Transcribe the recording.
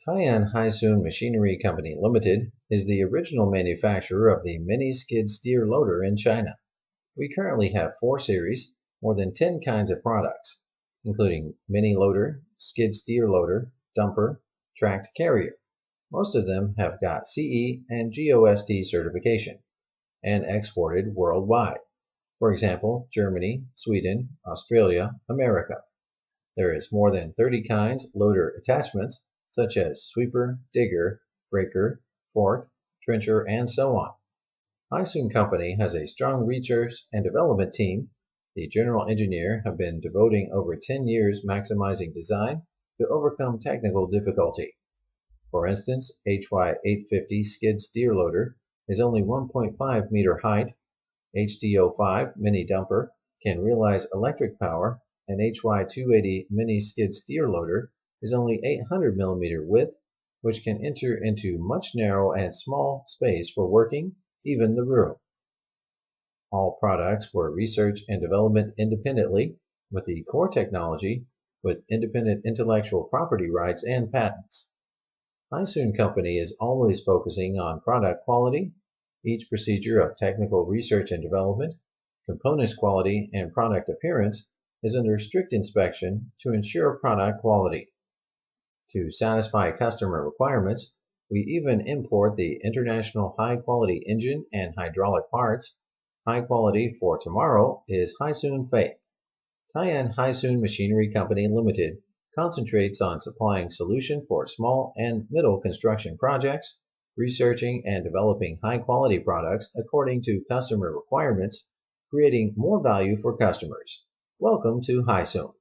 HYSOON Machinery Company Limited is the original manufacturer of the mini skid steer loader in China. We currently have 4 series, more than 10 kinds of products, including mini loader, skid steer loader, dumper, tracked carrier. Most of them have got CE and GOST certification and exported worldwide. For example, Germany, Sweden, Australia, America. There is more than 30 kinds loader attachments, such as sweeper, digger, breaker, fork, trencher, and so on. HYSOON Company has a strong research and development team. The general engineer have been devoting over 10 years maximizing design to overcome technical difficulty. For instance, HY850 skid steer loader is only 1.5 meter height. HDO5 mini dumper can realize electric power, and HY280 mini skid steer loader is only 800 millimeter width, which can enter into much narrow and small space for working, even the room. All products were research and development independently, with the core technology with independent intellectual property rights and patents. HYSOON Company is always focusing on product quality. Each procedure of technical research and development, components quality, and product appearance is under strict inspection to ensure product quality. To satisfy customer requirements, we even import the international high-quality engine and hydraulic parts. High quality for tomorrow is HYSOON Faith. HYSOON Machinery Company Limited concentrates on supplying solutions for small and middle construction projects, researching and developing high-quality products according to customer requirements, creating more value for customers. Welcome to HYSOON.